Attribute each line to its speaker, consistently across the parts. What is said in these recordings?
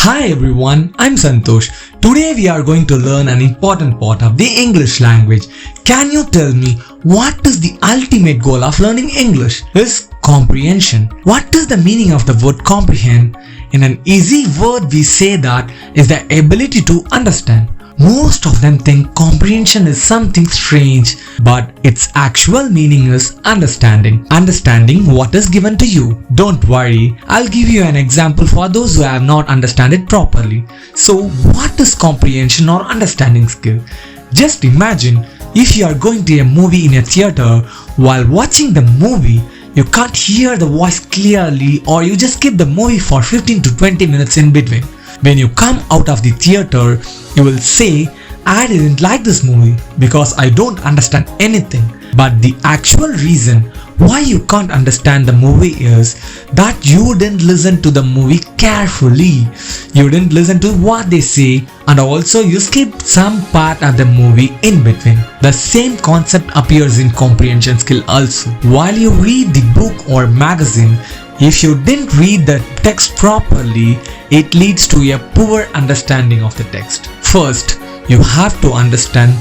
Speaker 1: Hi everyone, I'm Santosh. Today we are going to learn an important part of the English language. Can you tell me what is the ultimate goal of learning English? Is comprehension. What is the meaning of the word comprehend? In an easy word we say that is the ability to understand. Most of them think comprehension is something strange, but its actual meaning is understanding. Understanding what is given to you. Don't worry, I'll give you an example for those who have not understood it properly. So, what is comprehension or understanding skill? Just imagine if you are going to a movie in a theater. While watching the movie, you can't hear the voice clearly, or you just skip the movie for 15 to 20 minutes in between. When you come out of the theater, you will say, I didn't like this movie because I don't understand anything. But the actual reason why you can't understand the movie is that you didn't listen to the movie carefully. You didn't listen to what they say, and also you skipped some part of the movie in between. The same concept appears in comprehension skill also. While you read the book or magazine, if you didn't read the text properly, it leads to a poor understanding of the text. First, you have to understand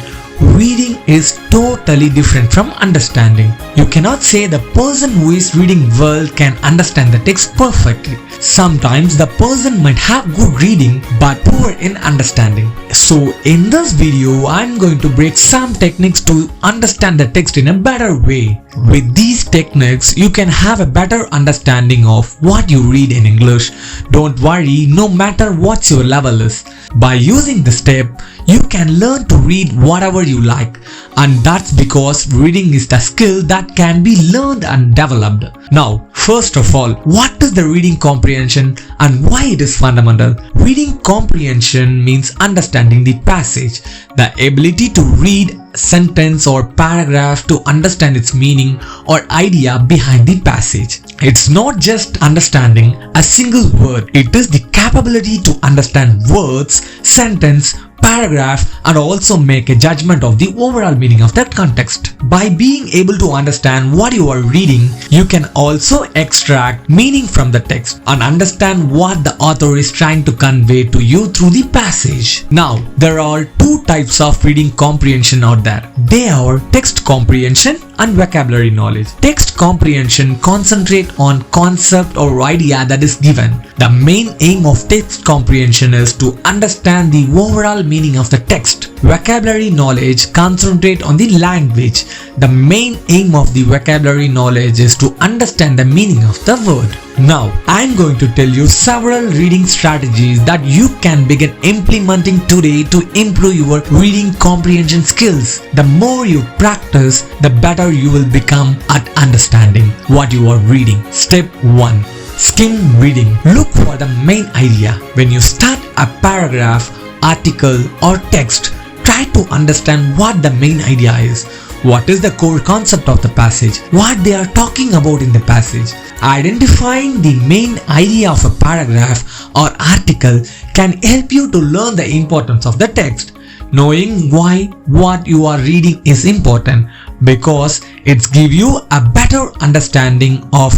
Speaker 1: reading is totally different from understanding. You cannot say the person who is reading well can understand the text perfectly. Sometimes the person might have good reading but poor in understanding. So in this video, I'm going to break some techniques to understand the text in a better way. With these techniques, you can have a better understanding of what you read in English. Don't worry, no matter what your level is. By using this step, you can learn to read whatever you like, and that's because reading is the skill that can be learned and developed. Now, first of all, what is the reading comprehension and why it is fundamental? Reading comprehension means understanding the passage, the ability to read a sentence or paragraph to understand its meaning or idea behind the passage. It's not just understanding a single word, it is the capability to understand words, sentence, paragraph, and also make a judgment of the overall meaning of that context. By being able to understand what you are reading, you can also extract meaning from the text and understand what the author is trying to convey to you through the passage. Now, there are two types of reading comprehension out there. They are text comprehension and vocabulary knowledge. Text comprehension concentrates on concept or idea that is given. The main aim of text comprehension is to understand the overall meaning of the text. Vocabulary knowledge concentrates on the language. The main aim of the vocabulary knowledge is to understand the meaning of the word. Now, I am going to tell you several reading strategies that you can begin implementing today to improve your reading comprehension skills. The more you practice, the better you will become at understanding what you are reading. Step 1. Skim reading. Look for the main idea. When you start a paragraph, article, or text, try to understand what the main idea is. What is the core concept of the passage? What they are talking about in the passage? Identifying the main idea of a paragraph or article can help you to learn the importance of the text. Knowing why what you are reading is important because it gives you a better understanding of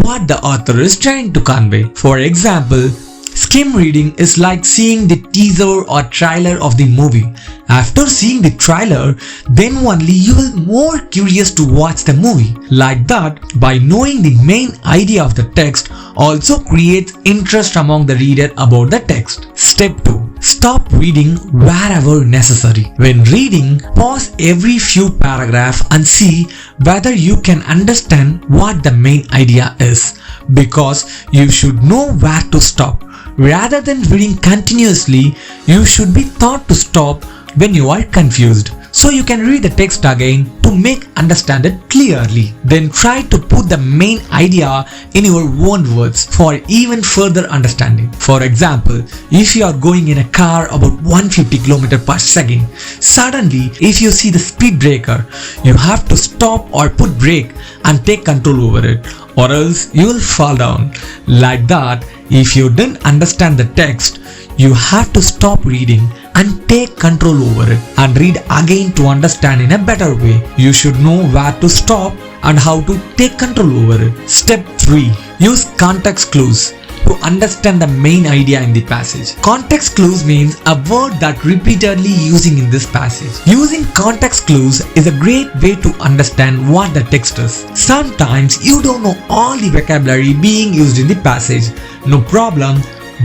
Speaker 1: what the author is trying to convey. For example, skim reading is like seeing the teaser or trailer of the movie. After seeing the trailer, then only you will more curious to watch the movie. Like that, by knowing the main idea of the text also creates interest among the reader about the text. Step 2. Stop reading wherever necessary. When reading, pause every few paragraphs and see whether you can understand what the main idea is, because you should know where to stop. Rather than reading continuously, you should be taught to stop when you are confused, so you can read the text again to make understand it clearly. Then try to put the main idea in your own words for even further understanding. For example, if you are going in a car about 150 km per second, suddenly if you see the speed breaker, you have to stop or put brake and take control over it, or else you will fall down. Like that, if you didn't understand the text, you have to stop reading and take control over it and read again to understand in a better way. You should know where to stop and how to take control over it. Step 3. Use context clues. to understand the main idea in the passage. Context clues means a word that repeatedly using in this passage. Using context clues is a great way to understand what the text is. Sometimes you don't know all the vocabulary being used in the passage. No problem.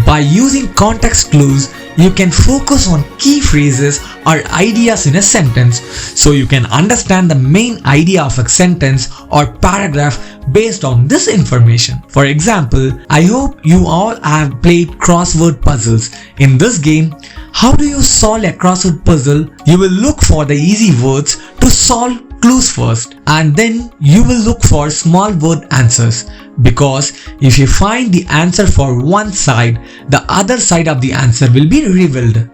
Speaker 1: By using context clues, you can focus on key phrases or ideas in a sentence, so you can understand the main idea of a sentence or paragraph based on this information. For example, I hope you all have played crossword puzzles. In this game, how do you solve a crossword puzzle? You will look for the easy words to solve clues first, and then you will look for small word answers, because if you find the answer for one side, the other side of the answer will be revealed.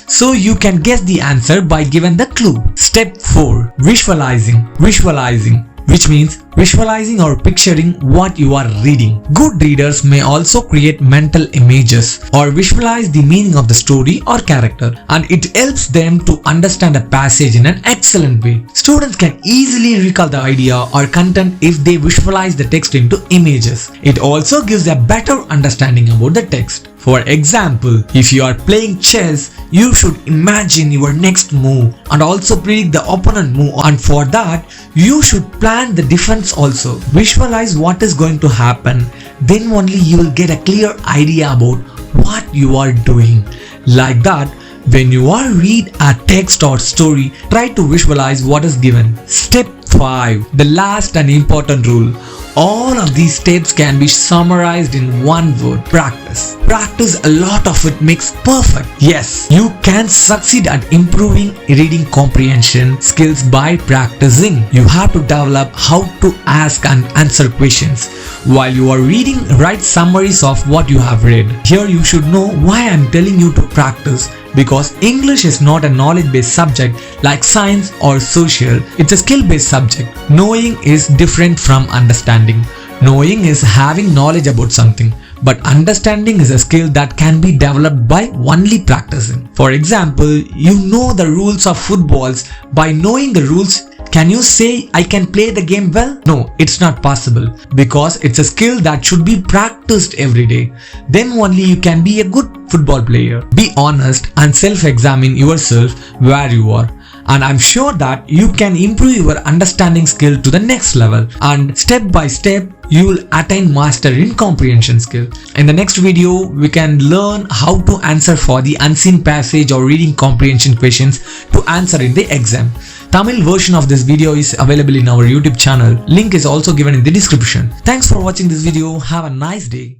Speaker 1: So you can guess the answer by given the clue. Step 4. Visualizing. Which means visualizing or picturing what you are reading. Good readers may also create mental images or visualize the meaning of the story or character, and it helps them to understand a passage in an excellent way. Students can easily recall the idea or content if they visualize the text into images. It also gives a better understanding about the text. For example, if you are playing chess, you should imagine your next move and also predict the opponent move, and for that, you should plan the defense also. Visualize what is going to happen, then only you will get a clear idea about what you are doing. Like that, when you are read a text or story, try to visualize what is given. Step 5. The last and important rule. All of these steps can be summarized in one word: practice. Practice a lot of it makes perfect. Yes, you can succeed at improving reading comprehension skills by practicing. You have to develop how to ask and answer questions. While you are reading, write summaries of what you have read. Here you should know why I am telling you to practice, because English is not a knowledge-based subject like science or social. It's a skill-based subject. Knowing is different from understanding. Knowing is having knowledge about something, but understanding is a skill that can be developed by only practicing. For example, you know the rules of footballs. By knowing the rules, can you say I can play the game well? No, it's not possible, because it's a skill that should be practiced every day. Then only you can be a good football player. Be honest and self-examine yourself where you are, and I'm sure that you can improve your understanding skill to the next level, and step by step you will attain mastery in comprehension skill. In the next video, we can learn how to answer for the unseen passage or reading comprehension questions to answer in the exam. Tamil version of this video is available in our YouTube channel. Link is also given in the description. Thanks for watching this video. Have a nice day.